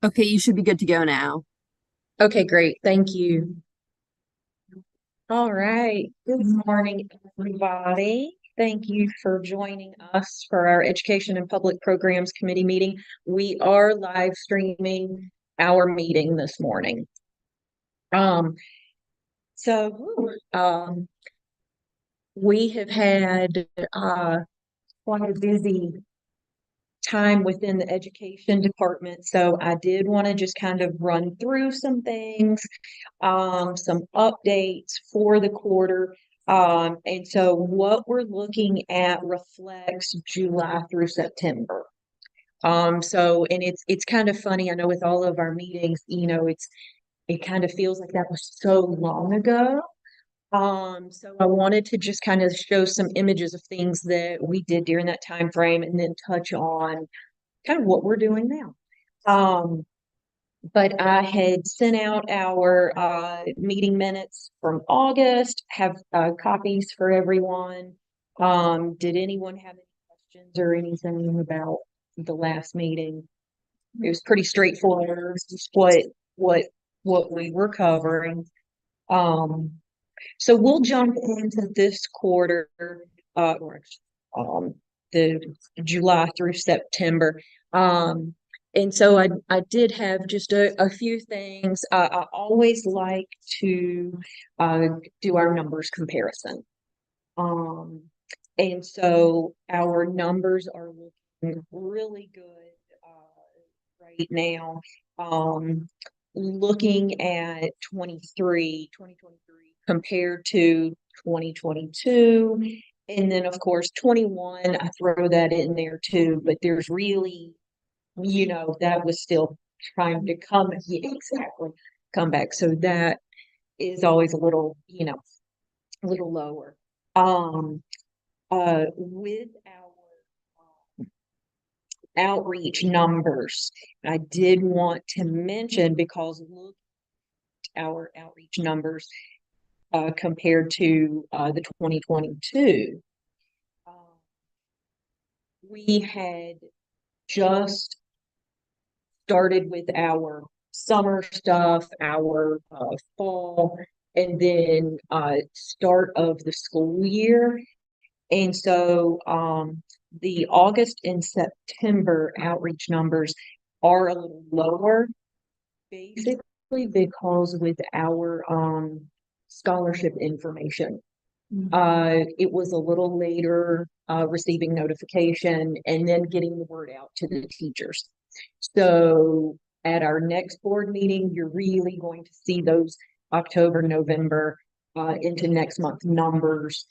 Okay, you should be good to go now. Okay, great. Thank you. All right. Good morning, everybody. Thank you for joining us for our Education and Public Programs Committee meeting. We are live streaming our meeting this morning. Um, so we have had quite a busy time within the education department. So I did want to just kind of run through some things, some updates for the quarter. And so what we're looking at reflects July through September. And it's kind of funny. I know with all of our meetings, it kind of feels like that was so long ago. So I wanted to just kind of show some images of things that we did during that time frame and then touch on kind of what we're doing now. But I had sent out our meeting minutes from August, have copies for everyone. Did anyone have any questions or anything about the last meeting? It was pretty straightforward, just what what we were covering. Um, so we'll jump into this quarter, or the July through September. And so I did have just a few things. I always like to do our numbers comparison. Um, and so our numbers are looking really good right now. Um, Looking at 2023 compared to 2022. And then, of course, 21, I throw that in there too, but there's really, that was still trying to come, yeah, exactly, come back. So that is always a little, a little lower. With our outreach numbers, I did want to mention because look, our outreach numbers compared to the 2022. Um, we had just started with our summer stuff, our fall, and then start of the school year. And so the August and September outreach numbers are a little lower, basically because with our scholarship information. It was a little later receiving notification and then getting the word out to the teachers. So at our next board meeting, you're really going to see those October, November into next month numbers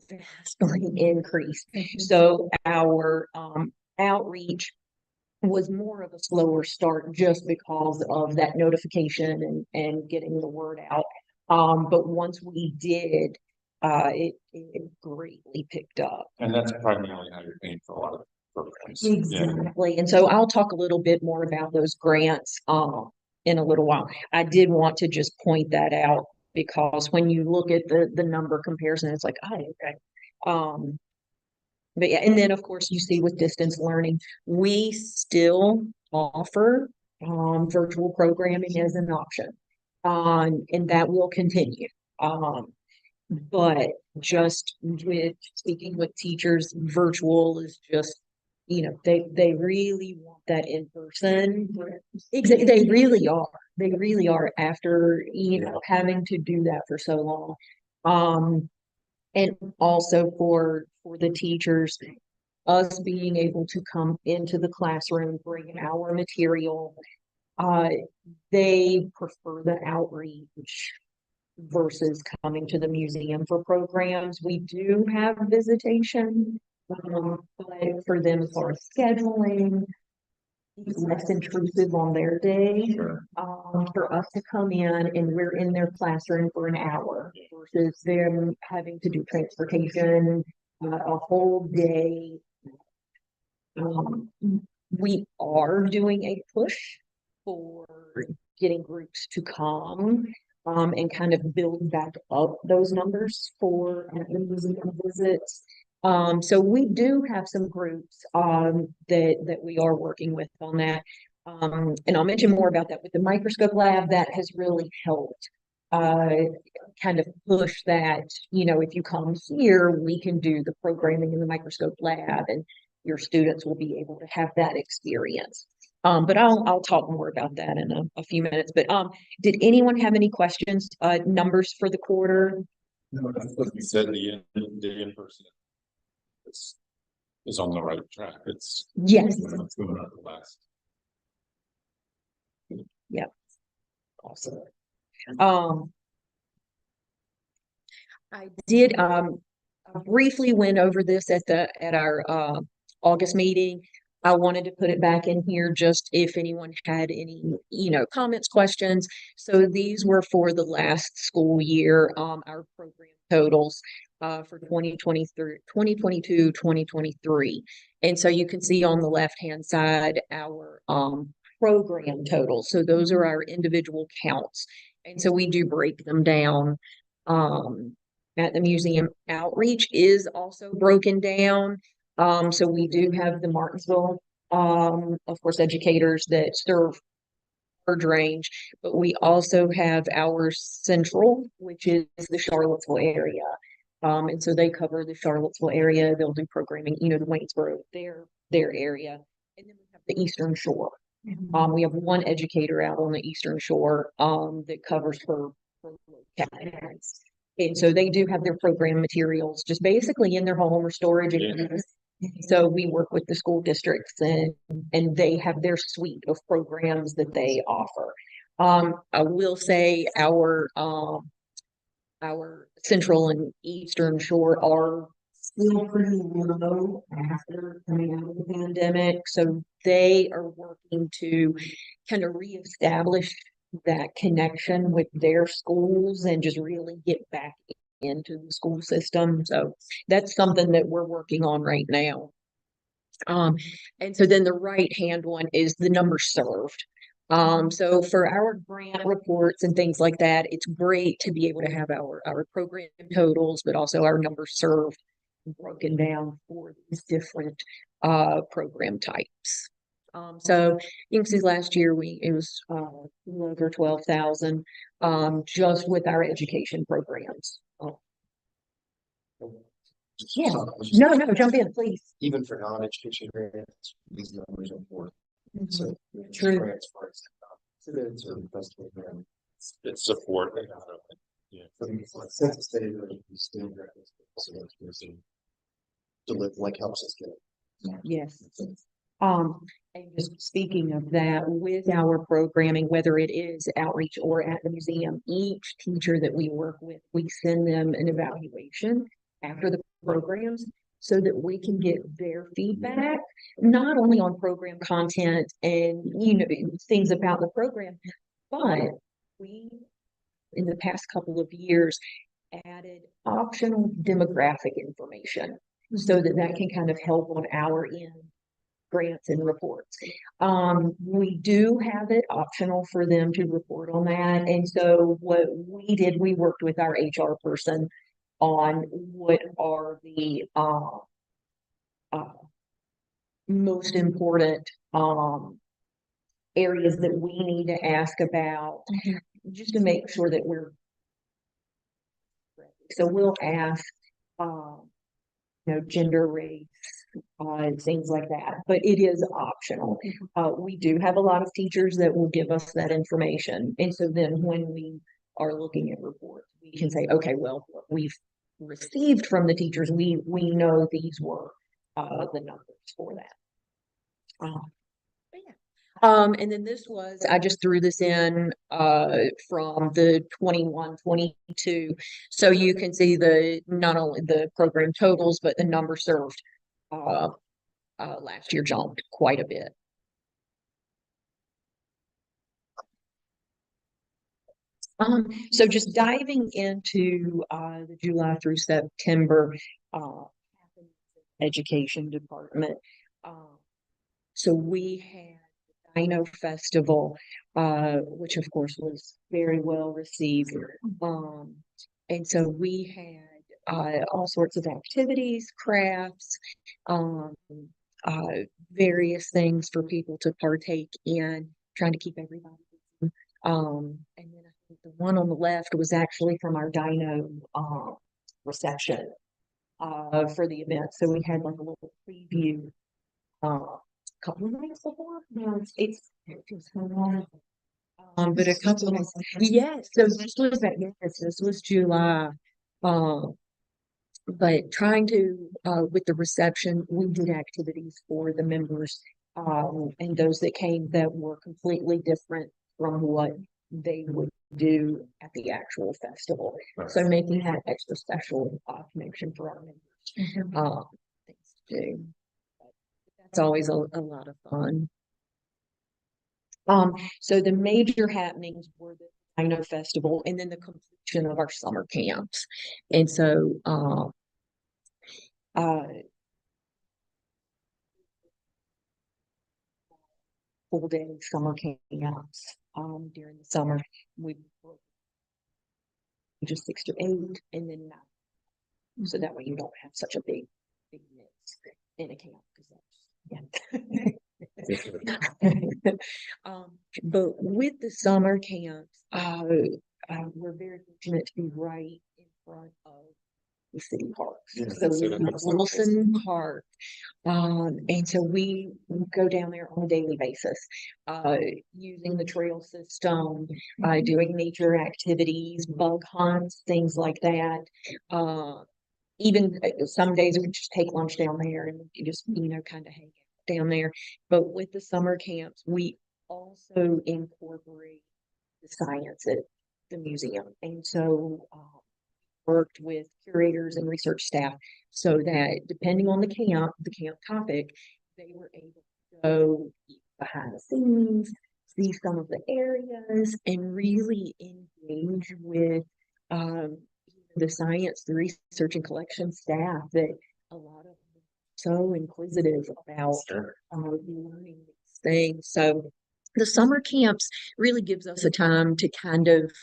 vastly increase. So our outreach was more of a slower start just because of that notification and getting the word out. But once we did, it greatly picked up. And that's primarily how you're paying for a lot of programs. Exactly. And so I'll talk a little bit more about those grants in a little while. I did want to just point that out because when you look at the number comparison, it's like, oh, okay. But yeah, and then of course you see with distance learning, we still offer virtual programming as an option. And that will continue. But just with speaking with teachers, virtual is just, they really want that in person. Exactly, they really are. They really are after, having to do that for so long. And also for the teachers, us being able to come into the classroom, bring our material, uh, they prefer the outreach versus coming to the museum for programs. We do have visitation, but for them as far as scheduling, it's less intrusive on their day. Sure. For us to come in and we're in their classroom for an hour versus them having to do transportation a whole day. We are doing a push for getting groups to come and kind of build back up those numbers for the museum visits. So we do have some groups that we are working with on that. And I'll mention more about that with the microscope lab. That has really helped uh, kind of push that, if you come here, we can do the programming in the microscope lab and your students will be able to have that experience. But I'll talk more about that in a few minutes. But did anyone have any questions? Numbers for the quarter? No, that's what you said, the in-person is on the right track. It's Yes. it's going up the last. Awesome. I did I briefly went over this at our August meeting. I wanted to put it back in here just if anyone had any, comments, questions. So these were for the last school year, our program totals for 2023, 2022, 2023. And so you can see on the left-hand side our program totals. So those are our individual counts. And so we do break them down at the museum. Outreach is also broken down. So we do have the Martinsville, of course, educators that serve large range, but we also have our central, which is the Charlottesville area. And so they cover the Charlottesville area. They'll do programming, the Waynesboro, their area. And then we have the Eastern Shore. We have one educator out on the Eastern Shore that covers for categories. And so they do have their program materials just basically in their home or storage. So we work with the school districts and they have their suite of programs that they offer. I will say our Central and Eastern Shore are still pretty low after coming out of the pandemic. So they are working to kind of reestablish that connection with their schools and just really get back into the school system. So that's something that we're working on right now. And so then the right hand one is the number served. So for our grant reports and things like that, it's great to be able to have our program totals, but also our numbers served broken down for these different program types. So you can see last year it was over 12,000 just with our education programs. Yeah, no, jump in, please. Even for non-education grants, these numbers are important. So True. grants for students or festival grants. It's support. Yeah. Since the state of the state grants, so that's person to live like helps us get it. Yes. And just speaking of that, with our programming, whether it is outreach or at the museum, each teacher that we work with, we send them an evaluation after the programs so that we can get their feedback, not only on program content and, things about the program, but we, in the past couple of years, added optional demographic information so that can kind of help on our end grants and reports. We do have it optional for them to report on that. And so what we did, we worked with our HR person on what are the most important areas that we need to ask about just to make sure that we're so we'll ask gender, race, things like that, but it is optional. We do have a lot of teachers that will give us that information. And so then when we are looking at reports, we can say, okay, well, what we've received from the teachers, we know these were the numbers for that. And then this was, I just threw this in from the 21-22. So you can see not only the program totals, but the number served last year jumped quite a bit. So just diving into the July through September education department. So we had the Dino Festival, which of course was very well received. And so we all sorts of activities, crafts, um, various things for people to partake in, trying to keep everybody busy. And then I think the one on the left was actually from our Dino reception for the event. So we had like a little preview a couple of nights before. No, it feels so long. But a couple of yes, so this was July. Um, but trying to with the reception, we did activities for the members and those that came that were completely different from what they would do at the actual festival. So making that extra special connection for our members. Things to do. That's always a lot of fun. So the major happenings were the Dino Festival and then the completion of our summer camps. And so full day summer camps during the summer. We were just 6 to 8 and then 9. So that way you don't have such a big mix in a camp because but with the summer camps, we're very fortunate to be right in front of the city parks. Yeah. So we have Wilson Park. And so we go down there on a daily basis, using the trail system, doing nature activities, bug hunts, things like that. Even some days we just take lunch down there and just, kind of hang out down there. But with the summer camps, we also incorporate the science at the museum. And so, worked with curators and research staff so that depending on the camp topic, they were able to go behind the scenes, see some of the areas, and really engage with the science, the research and collection staff that a lot of them are so inquisitive about learning these things. So the summer camps really gives us a time to kind of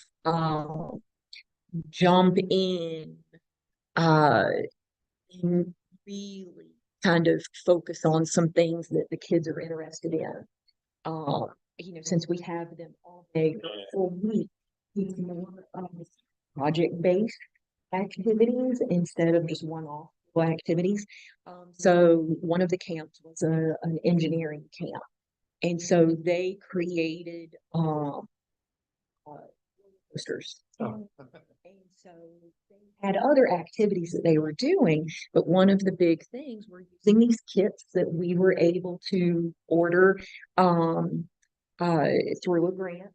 jump in and really kind of focus on some things that the kids are interested in. Since we have them all day full week, it's more project-based activities instead of just one-off activities. So one of the camps was an engineering camp. And so they created posters. And so they had other activities that they were doing, but one of the big things were using these kits that we were able to order through a grant.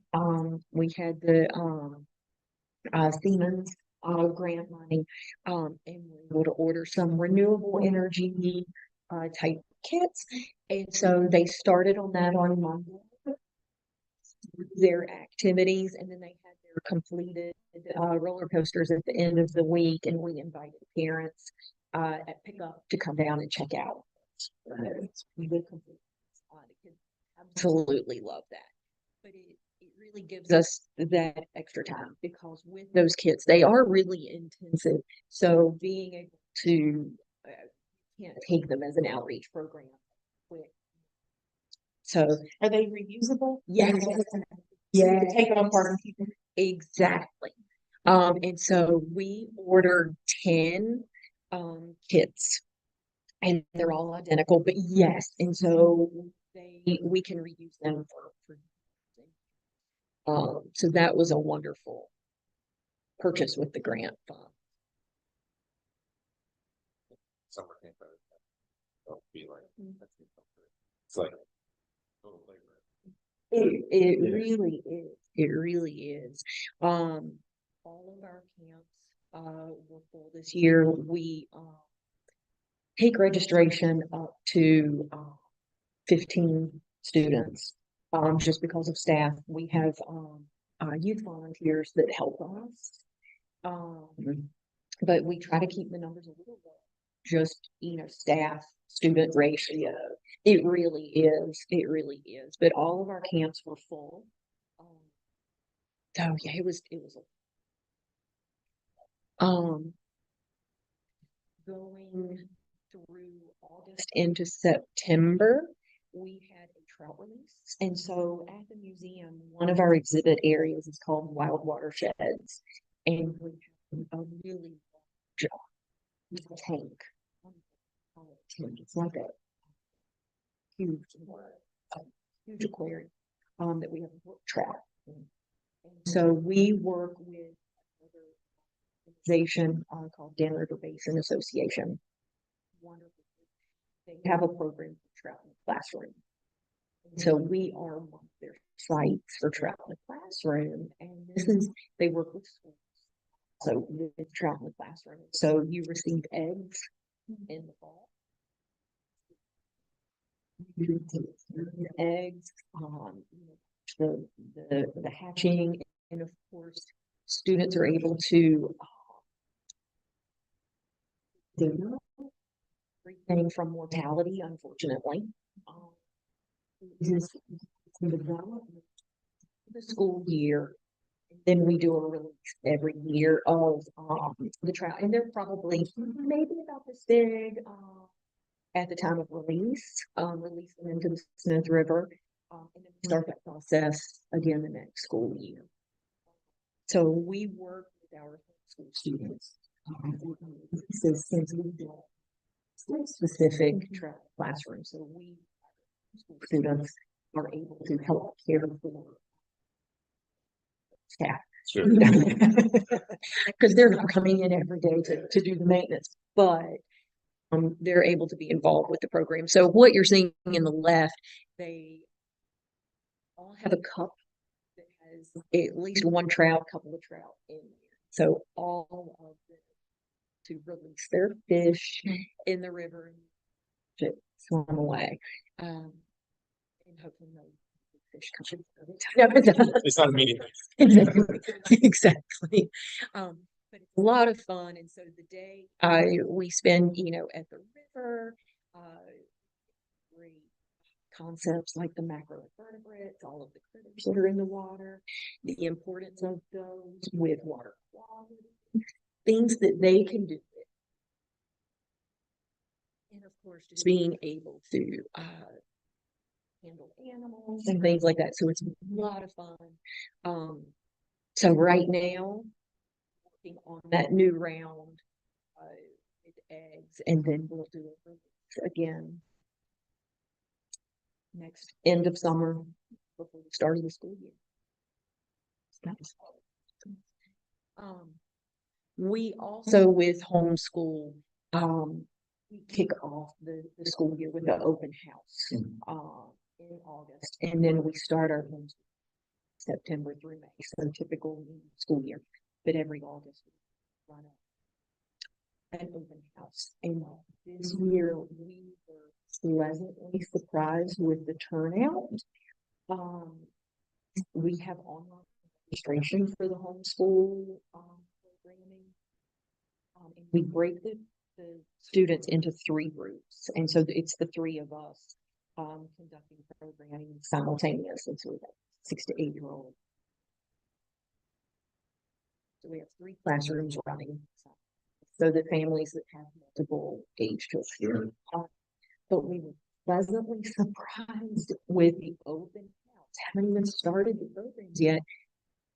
We had the Siemens grant money, and we were able to order some renewable energy type kits. And so they started on that on Monday, their activities, and then they had their completed roller coasters at the end of the week, and we invited parents at pickup to come down and check out. Absolutely love that, but it really gives us that extra time because with those kids, they are really intensive. So being able to can't take them as an outreach program. So Are they reusable? yes, Yeah. Take them apart and keep them. exactly. And so we ordered 10 kits and they're all identical, but yes, and so we can reuse them for so that was a wonderful purchase with the grant fund. Summer camp. Don't be like, it's like, total playground. It Yeah. really is. It really is. All of our camps were full this year. We take registration up to 15 students just because of staff. We have youth volunteers that help us. But we try to keep the numbers a little low, just, staff student ratio. It really is. It really is. But all of our camps were full. So yeah, it was going through August into September, we had a trout release. And so at the museum, one of our exhibit areas is called Wild Watersheds. And we have a really large tank. It's like a huge, huge aquarium that we have brook trout in. And so we work with another organization called Dan River Basin Association. Wonderful. They have a program for trout in the classroom. And so we are one of their sites for trout in the classroom. And this is, they work with schools. So with trout in the classroom. So you receive eggs in the fall. Eggs, the hatching, and of course, students are able to everything from mortality, unfortunately. Is the development of the school year. Then we do a release every year of the trout, and they're probably maybe about this big at the time of release, release them into the Smith River, and then we start that process again the next school year. So we work with our school students. So since we do specific trout classrooms, so we school students are able to help care for staff. Sure. Because they're not coming in every day to do the maintenance, but they're able to be involved with the program. So what you're seeing in the left, they all have a cup that has at least one trout, couple of trout in there. So all of them to release their fish in the river and to swim away. And hopefully no fish come in. It's not immediate. Exactly. Exactly. But it's a lot of fun. And so the day we spend, at the river, great concepts like the macroinvertebrates, all of the critters that are in the water, the importance of those with water quality, things that they can do. And of course, just being able to handle animals and things like that. So it's a lot of fun. So right now, working on that new round with eggs, and then we'll do it again next end of summer before the start of the school year. We also with homeschool, we kick off the school year with the open house in August, and then we start our homeschool September through May. So typical school year, but every August we run an open house. And this year we were pleasantly surprised with the turnout. We have online registration for the homeschool programming. And we break the students into 3 groups. And so it's the 3 of us conducting programming simultaneously. So we have 6 to 8 year olds. So we have 3 classrooms running. So the families that have multiple age children. But we were pleasantly surprised with the open house. Haven't even started the programs yet.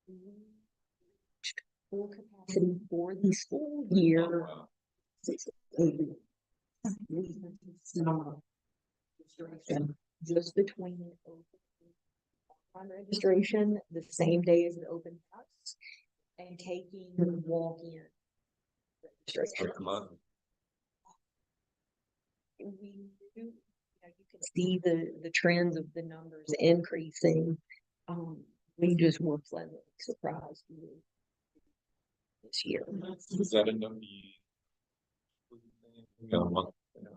We reached full capacity for the school year. 6 to 8 weeks. Just between open registration the same day as the open house and taking walk-in registration. We knew, you can see the trends of the numbers increasing. We just were pleasantly surprised with this year. Is that enough?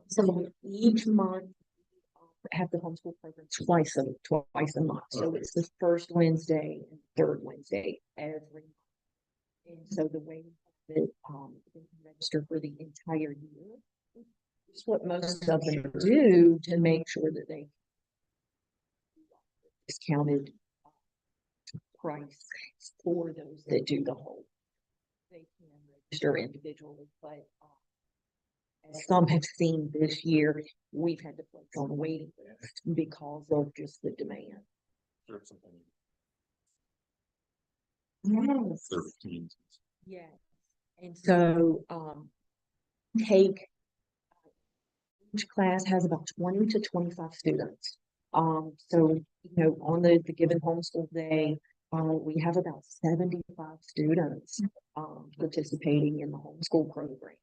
So each month have the homeschool program twice a month. So it's the first Wednesday and third Wednesday every month. And so the way that they can register for the entire year is what most of them do to make sure that they discounted price for those that do the whole. They can register individually, but as some have seen this year, we've had to place on a waiting list because of just the demand. Sure, something. Yes. Their routines. Yeah. And so, take each class has about 20 to 25 students. So, on the given homeschool day, we have about 75 students, participating in the homeschool program.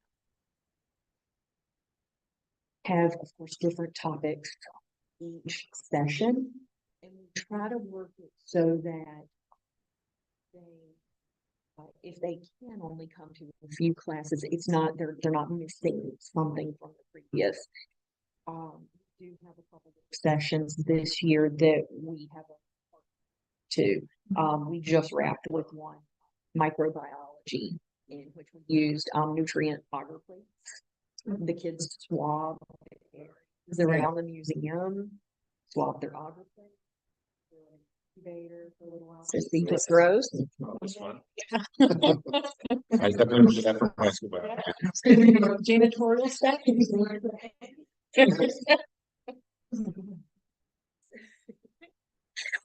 Have, of course, different topics each session, and we try to work it so that if they can only come to a few classes, it's not they're not missing something from the previous. We do have a couple of sessions this year that we have two. We just wrapped with one, microbiology, in which we used nutrientography. The kids swab around the museum, swab their ography. For a little while to see what grows. Oh, that's fun. I definitely did that for high school, but Janitorial stuff. And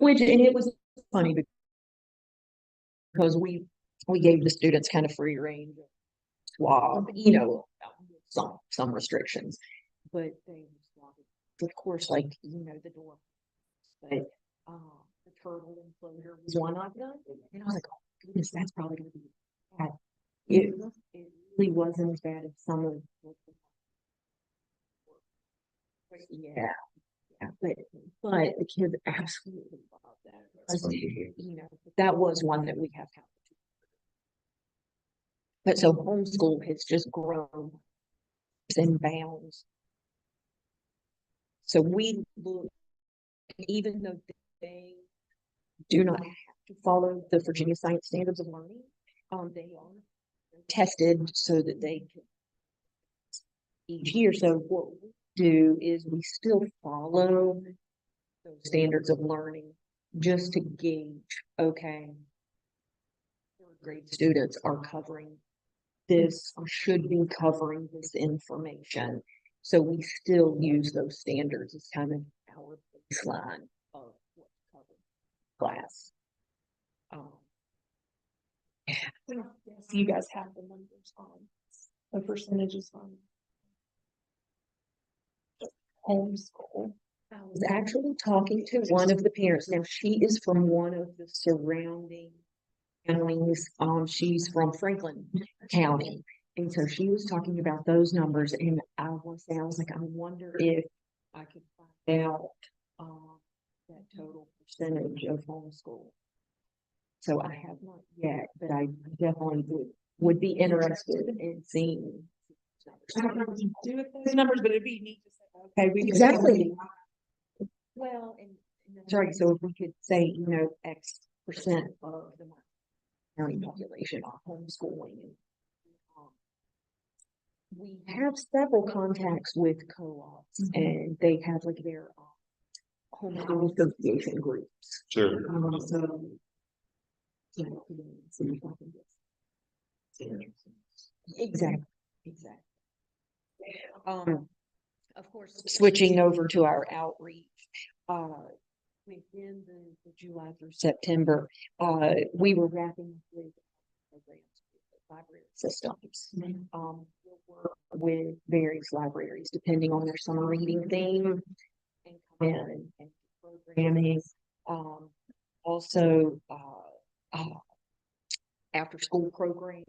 it was funny because we gave the students kind of free range of swab, some restrictions, but they swabbed, of course, like, the door, but, the turtle enclosure was one I've done, and I was like, oh goodness, that's probably gonna be bad. It really wasn't as bad as some of yeah, but the kids absolutely love that. That's fun. That was one that we have to. But so homeschool has just grown in bounds. So we look, even though they do not have to follow the Virginia Science Standards of Learning, they are tested so that they can each year. So what we do is we still follow those standards of learning just to gauge, okay, third grade students are covering this or should be covering this information. So we still use those standards as kind of our baseline of what's covered class. So you guys have the numbers on the percentages on homeschool. I was actually talking to one of the parents. Now, she is from one of the surrounding counties. She's from Franklin County. And so she was talking about those numbers. And I was like, I wonder if I could find out that total percentage of homeschool. So I have not yet, but I definitely would be interested in seeing. I don't know what you do with those numbers, but it'd be neat to say, okay, we Exactly. Well, and that's right. So if we could say, X percent of the county population are homeschooling. We have several contacts with co-ops, and they have like their homeschool association groups. sure. So, see if I can get. Exactly. Of course, switching over to our outreach, within the July through September, we were wrapping with programs with the library systems. We'll work with various libraries depending on their summer reading theme and come in and programming. Also, after school programs.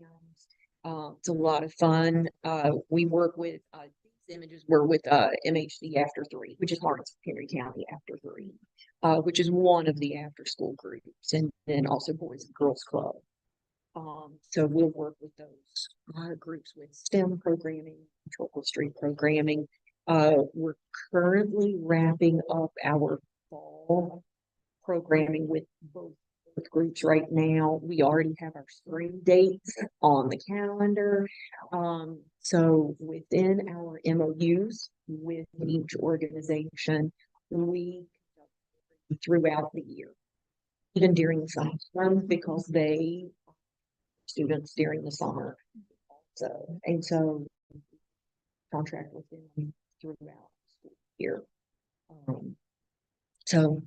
It's a lot of fun. We work with these images. We're with MHC After 3, which is Henry County After 3, which is one of the after school groups, and then also Boys and Girls Club. So we'll work with those groups with STEM programming, Tropical Street programming. We're currently wrapping up our fall programming with both groups right now. We already have our spring dates on the calendar. So within our MOUs with each organization, we throughout the year, even during the summer months, because they students during the summer. So contract with them throughout the school year. So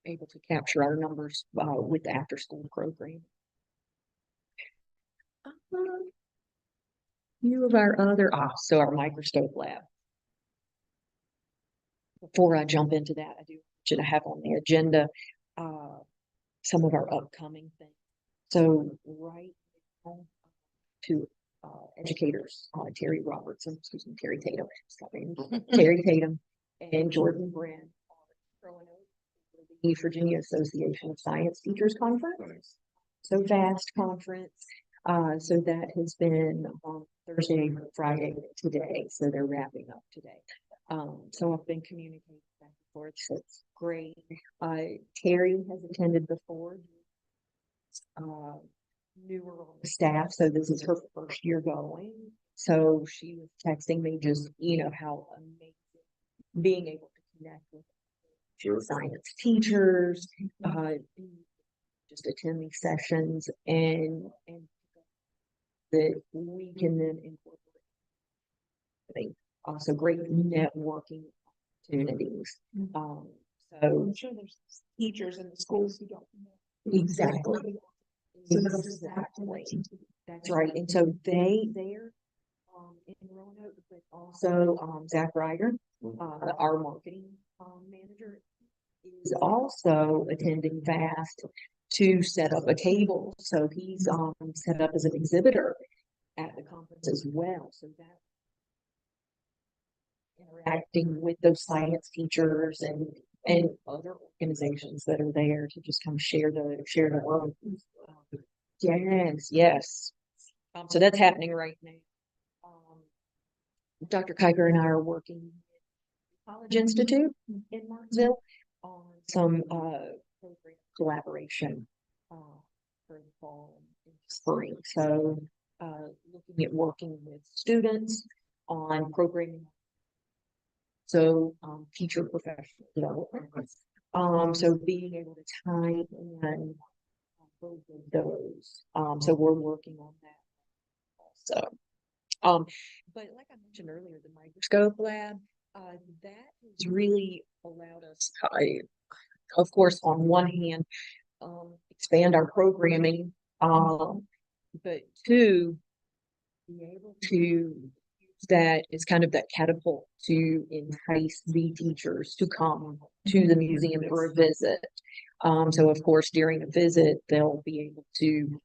able to capture our numbers with the after school program. Few of our other so our microscope lab. Before I jump into that, I do should have on the agenda some of our upcoming things. So right now, to educators, Terry Robertson, excuse me, Terry Tatum, Terry Tatum, and Jordan Brin are throwing over the Virginia Association of Science Teachers Conference. So vast conference. So that has been on Thursday, Friday, today. So they're wrapping up today. So I've been communicating back and forth. So it's great. Terry has attended before. Newer on the staff, so this is her first year going. So she was texting me just, how amazing being able to connect with science teachers, just attend these sessions and that we can then incorporate also great networking opportunities. So I'm sure there's teachers in the schools who don't know. exactly. Exactly. That's right. And so they're in Roanoke, but also Zach Ryder, our marketing manager, is also attending FAST to set up a table. So he's set up as an exhibitor at the conference as well. So that interacting with those science teachers and other organizations that are there to just kind of share the work. Yes. So that's happening right now. Dr. Kiger and I are working with the College Institute in Martinsville on some program collaboration for the fall and spring. So looking at working with students on programming. So teacher professional development. So being able to tie in both of those. So we're working on that also. But like I mentioned earlier, the microscope lab, that has really allowed us, of course, on one hand, expand our programming, but two, be able to use that as kind of that catapult to entice the teachers to come to the museum for a visit. So of course, during a visit, they'll be able to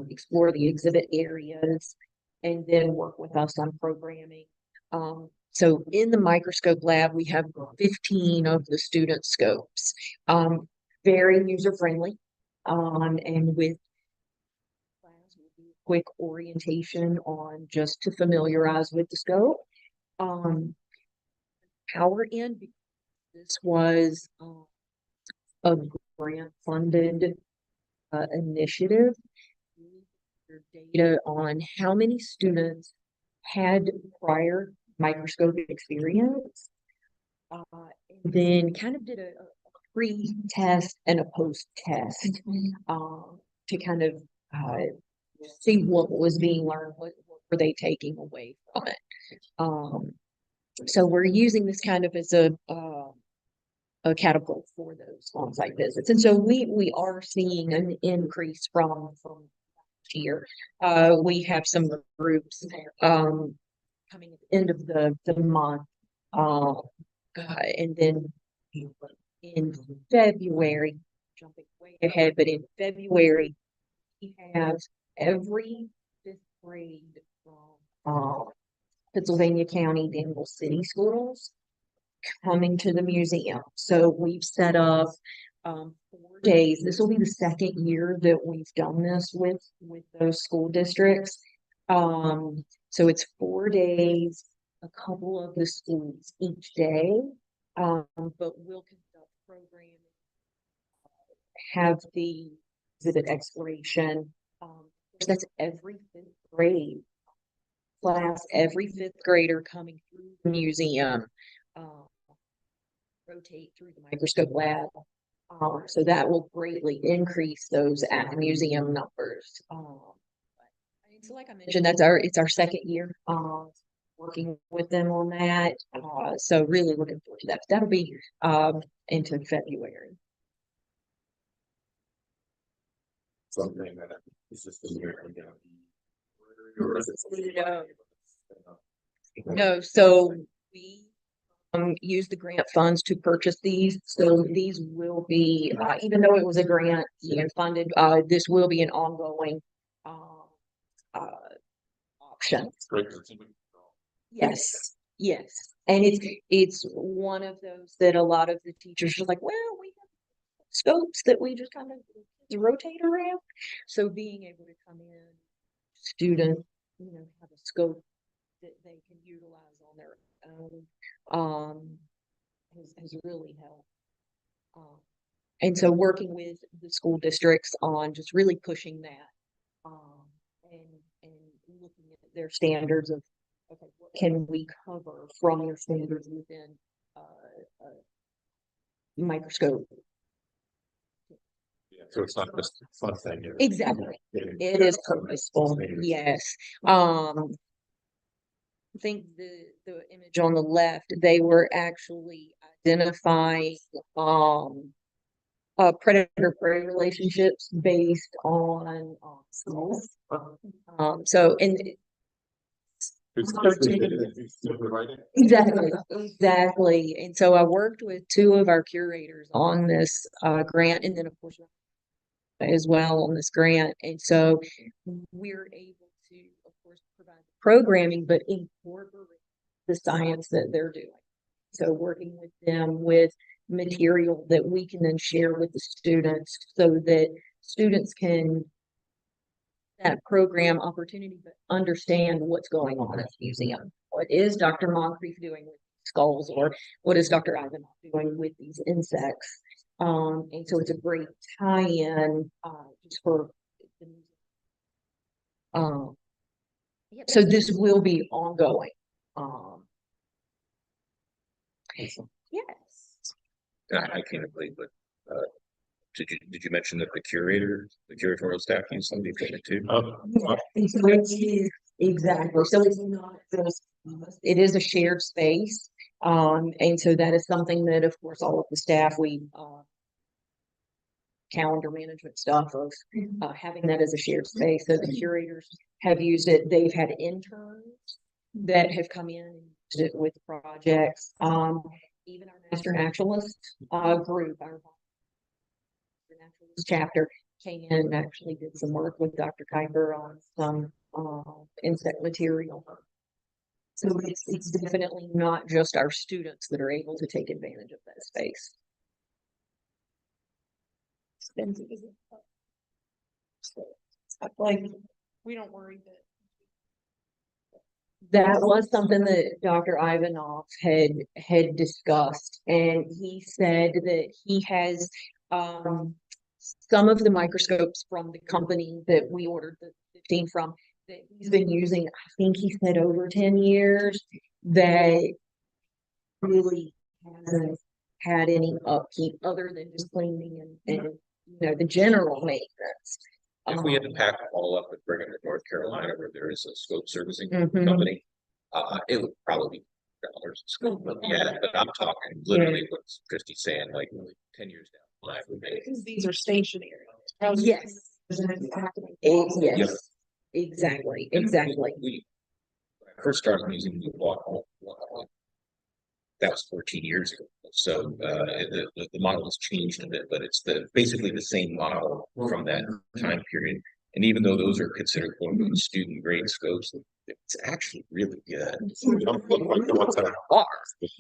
explore the exhibit areas and then work with us on programming. So in the microscope lab, we have 15 of the student scopes, very user-friendly, and with quick orientation on just to familiarize with the scope. Power in, this was a grant funded initiative. Data on how many students had prior microscopic experience, and then kind of did a pre-test and a post-test to kind of see what was being learned, what were they taking away from it. So we're using this kind of as a catapult for those on-site visits, and so we are seeing an increase from year. We have some groups coming at the end of the month, and then in February, jumping way ahead, but in February, we have every 5th grade from Pennsylvania County, Danville City schools coming to the museum. So we've set up 4 days. This will be the second year that we've done this with those school districts. So it's 4 days, a couple of the schools each day, but we'll conduct programming, have the exhibit exploration. That's every 5th grade class, every 5th grader coming through the museum, rotate through the microscope lab. So that will greatly increase those at the museum numbers. So like I mentioned, it's our second year. working with them on that. So really looking forward to that. That'll be into February. Something that is just a year ago. Or is it- No, so we use the grant funds to purchase these. So these will be, even though it was a grant, funded, this will be an ongoing uh, option. Yes, yes. And it's one of those that a lot of the teachers are like, well, we have scopes that we just kind of rotate around. So being able to come in, student, have a scope that they can utilize on their own, has really helped. And so working with the school districts on just really pushing that, and looking at their standards of, okay, what can we cover from your standards within a microscope? So it's not just a fun thing. Exactly. It is purposeful. Yes. I think the image on the left, they were actually identifying predator prey relationships based on smells. So and exactly. And so I worked with two of our curators on this grant, and then of course as well on this grant. And so we're able to, of course, provide the programming, but incorporate the science that they're doing. So working with them with material that we can then share with the students so that students can that program opportunity, but understand what's going on at the museum. What is Dr. Moncrief doing with skulls, or what is Dr. Ivanov doing with these insects? And so it's a great tie-in just for the museum. So this will be ongoing. Yes. I can't believe, but did you mention that the curatorial staff use somebody for it too? And so it is exactly. So it's not just it is a shared space. And so that is something that, of course, all of the staff we calendar management stuff of having that as a shared space. So the curators have used it. They've had interns that have come in and used it with projects. Even our master naturalist group, our naturalist chapter came in and actually did some work with Dr. Kuiper on some insect material. So it's definitely not just our students that are able to take advantage of that space. Like, we don't worry that. That was something that Dr. Ivanov had discussed, and he said that he has some of the microscopes from the company that we ordered the 15 from that he's been using, I think he said over 10 years, that really hasn't had any upkeep other than just cleaning and the general maintenance. If we had to pack them all up and bring them to North Carolina, where there is a scope servicing Mhm. company, it would probably be dollars a scope. But yeah, but I'm talking literally what Christy's saying, like 10 years down the line. We may. Because these are stationary. Yes. Yeah. Yes, exactly, exactly. We when I first started using the walk, that was 14 years ago. So the model has changed a bit, but it's basically the same model from that time period. And even though those are considered quote unquote student grade scopes, it's actually really good. They don't look like the ones that are.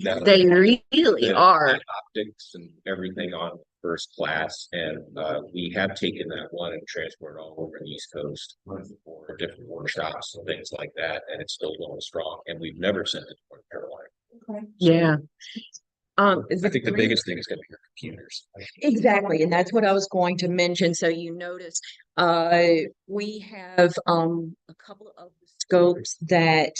Now, They really the are. optics and everything on first class, and we have taken that one and transported all over the East Coast for different workshops and things like that, and it's still going strong. And we've never sent it to North Carolina. Yeah. I think the biggest thing is going to be your computers. Exactly, and that's what I was going to mention. So you notice we have a couple of the scopes that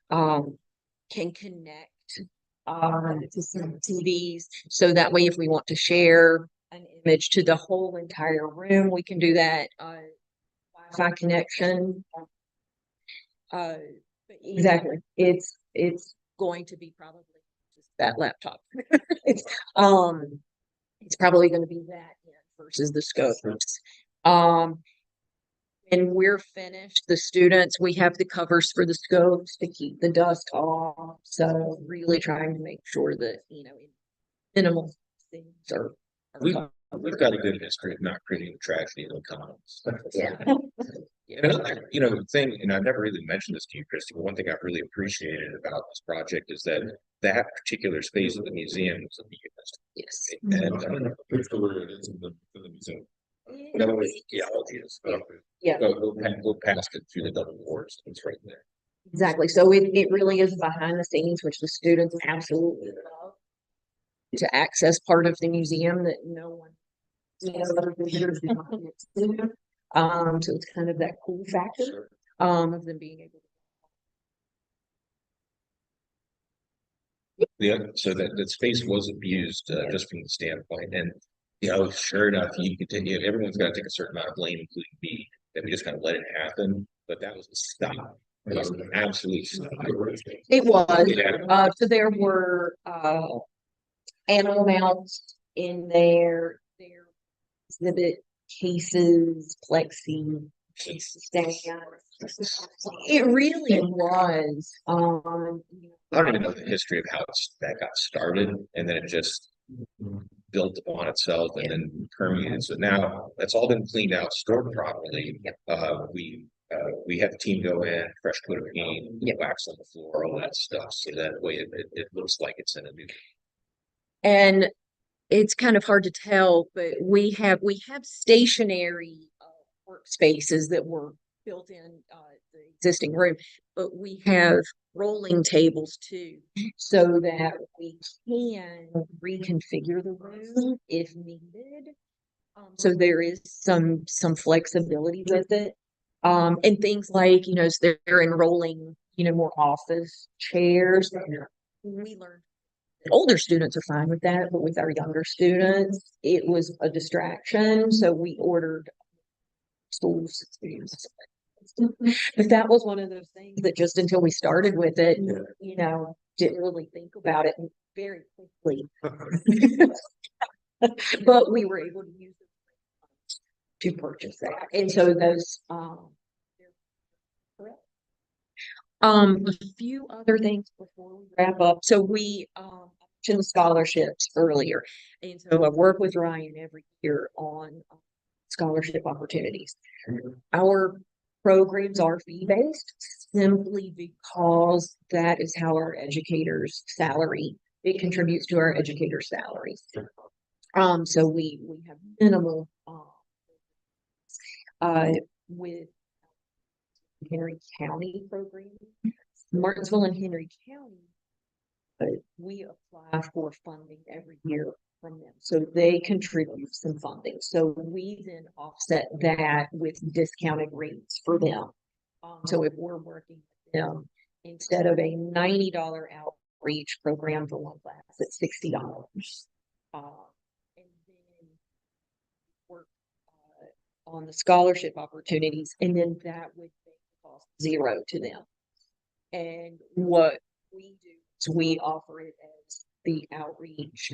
can connect to some TVs. So that way, if we want to share an image to the whole entire room, we can do that. Wi-Fi connection. Exactly. It's it's going to be probably just that laptop. It's, um, it's probably going to be that versus the scopes. And we're finished, the students, we have the covers for the scopes to keep the dust off. So really trying to make sure that, minimal things are We've, covered. we've got a good history of not creating tragedy in the commons. Yeah. And another, thing, and I've never really mentioned this to you, Christy, but one thing I've really appreciated about this project is that that particular space of the museum was abused. Yes. And I don't know which word it is in the museum. No, it's theology is. Yeah. Go past it through the double doors. It's right there. Exactly. So it really is behind the scenes, which the students absolutely love to access part of the museum that no one, other visitors do not get to. So it's kind of that cool factor, of them being able to. Yeah, so that space was abused, just from the standpoint, and sure enough, you could take, everyone's got to take a certain amount of blame, including me, that we just kind of let it happen. But that was a stop. It was an absolute stop. It was. Yeah. So there were animal mounts in there, their exhibit cases, plexi stands. It really was. I don't even know the history of how that got started, and then it just built upon itself and then permeated. So now that's all been cleaned out, stored properly. We had the team go in, fresh coat of paint, wax on the floor, all that stuff, so that way it looks like it's in a new. And it's kind of hard to tell, but we have stationary workspaces that were built in the existing room, but we have rolling tables too, so that we can reconfigure the room if needed. So there is some flexibility with it. And things like, so they're enrolling, more office chairs. We learned older students are fine with that, but with our younger students, it was a distraction. So we ordered stools. But that was one of those things that just until we started with it, didn't really think about it very quickly. But we were able to use it to purchase that. And so those, a few other things before we wrap up. So we mentioned the scholarships earlier. And so I work with Ryan every year on scholarship opportunities. Our programs are fee-based simply because that is how our educators' salary, it contributes to our educators' salaries. So we have minimal with Henry County program, Martinsville and Henry County, but we apply for funding every year from them. So they contribute some funding. So we then offset that with discounted rates for them. So if we're working with them, instead of a $90 outreach program for one class, it's $60. And then work on the scholarship opportunities, and then that would cost zero to them. And what we do is we offer it as the outreach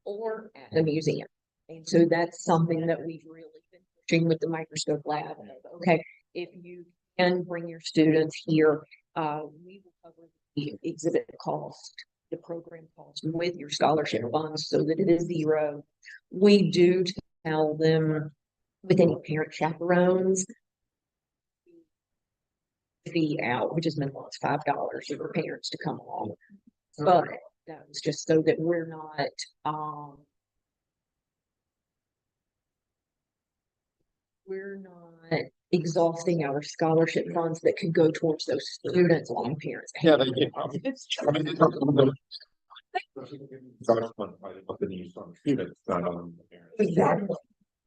or at the museum. And so that's something that we've really been pushing with the microscope lab. Okay, if you can bring your students here, we will cover the exhibit cost, the program cost with your scholarship funds so that it is zero. We do tell them with any parent chaperones fee out, which is minimum, it's $5 for parents to come along. But that was just so that we're not exhausting our scholarship funds that could go towards those students on parents. Yeah, they get. It's I mean, it's not. Exactly.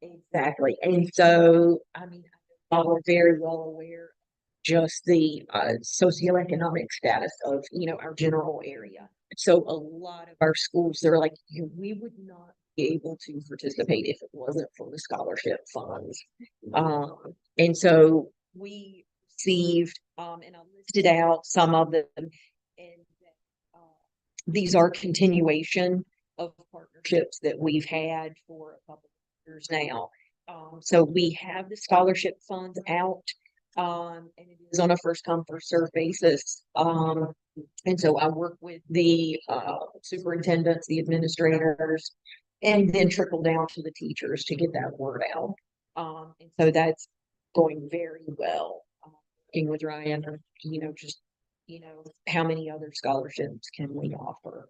Exactly. And so, I mean, we're very well aware just the socioeconomic status of, our general area. So a lot of our schools, they're like, we would not be able to participate if it wasn't for the scholarship funds. And so we received, and I listed out some of them, and these are continuation of partnerships that we've had for a couple of years now. So we have the scholarship funds out, and it is on a first come, first served basis. And so I work with the superintendents, the administrators, and then trickle down to the teachers to get that word out. And so that's going very well. Working with Ryan, or, just, how many other scholarships can we offer?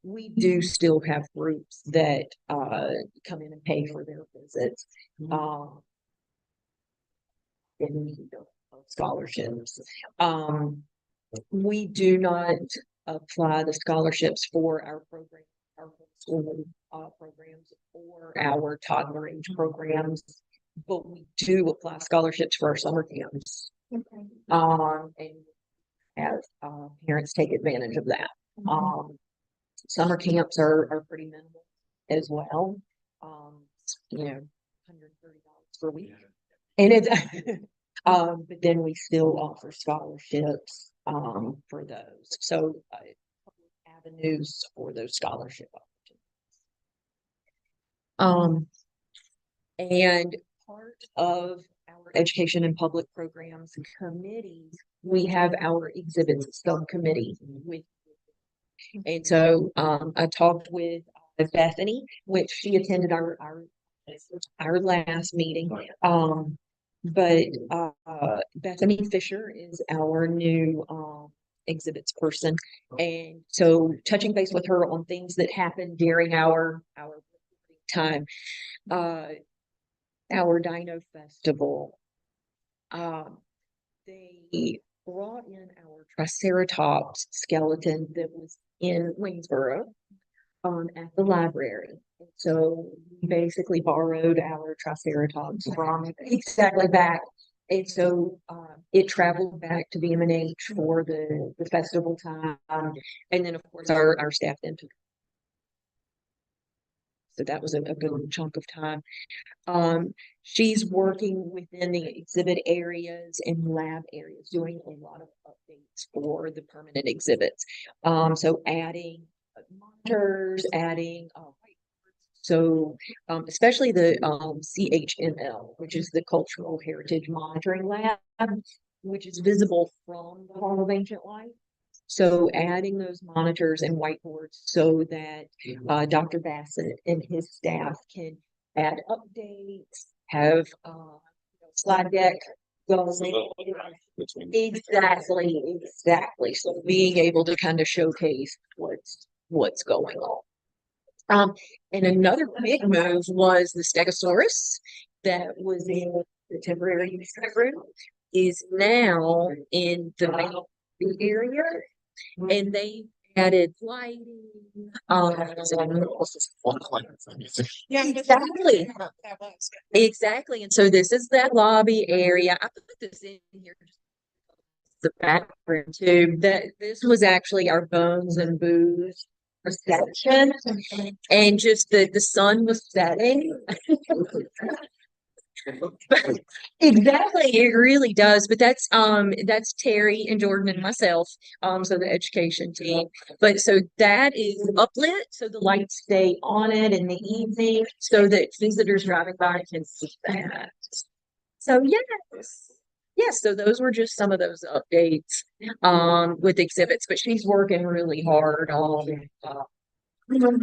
We do still have groups that come in and pay for their visits. In need of scholarships. We do not apply the scholarships for our program, our school programs, or our toddler age programs, but we do apply scholarships for our summer camps. Okay. And have parents take advantage of that. Summer camps are pretty minimal as well. $130 per week. And it's but then we still offer scholarships for those. So avenues for those scholarship opportunities. And part of our education and public programs committees, we have our exhibits subcommittee with. And so I talked with Bethany, which she attended our last meeting. But Bethany Fisher is our new exhibits person. And so touching base with her on things that happened during our time, our Dino Festival, they brought in our Triceratops skeleton that was in Waynesboro at the library. And so we basically borrowed our Triceratops from exactly back. And so it traveled back to VMNH for the festival time. And then, of course, our staff then took. So that was a good chunk of time. She's working within the exhibit areas and lab areas, doing a lot of updates for the permanent exhibits. So adding monitors, adding so especially the CHML, which is the Cultural Heritage Monitoring Lab, which is visible from the Hall of Ancient Life. So adding those monitors and whiteboards so that Dr. Bassett and his staff can add updates, have slide deck going. Exactly. So being able to kind of showcase what's going on. And another big move was the Stegosaurus that was in the temporary use room is now in the main area, and they added lighting. Exactly. And so this is that lobby area. I put this in here. The background too. That this was actually our bones and booze reception, and just the sun was setting. Exactly, it really does. But that's Terry and Jordan and myself, so the education team. But so that is uplit, so the lights stay on it in the evening, so that visitors driving by can see that. So yes, so those were just some of those updates with exhibits, but she's working really hard on getting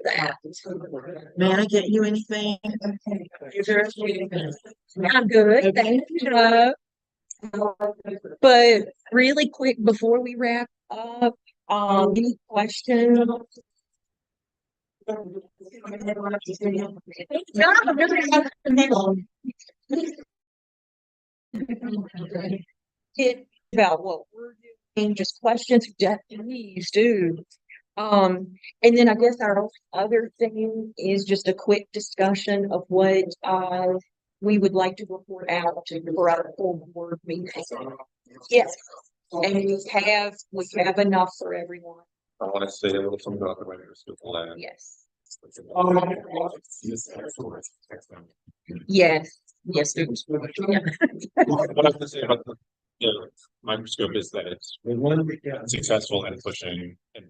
that. May I get you anything? I'm good. Thank you. But really quick before we wrap up, any questions? About what we're doing, just questions, please do. And then I guess our other thing is just a quick discussion of what we would like to report out for our full board meeting. Yes, and we have enough for everyone. I want to say a little something about the writers with the land. Yes. Yes. Yes. Yeah. What I was gonna say about the microscope is that it's successful in pushing in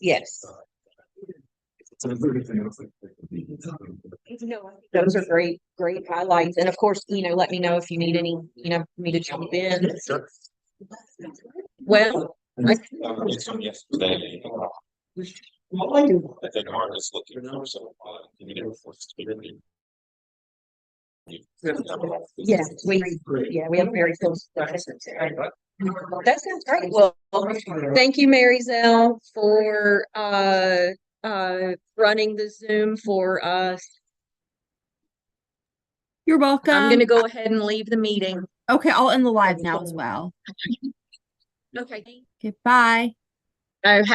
Yes. Those are great, great highlights. And of course, let me know if you need any, me to jump in. Well, It's from yesterday. I think Art is looking for some, we have very close. That sounds great. Well, thank you, Mary Zell, for running the Zoom for us. You're welcome. I'm gonna go ahead and leave the meeting. Okay, I'll end the live now as well. Okay. Okay, bye. Have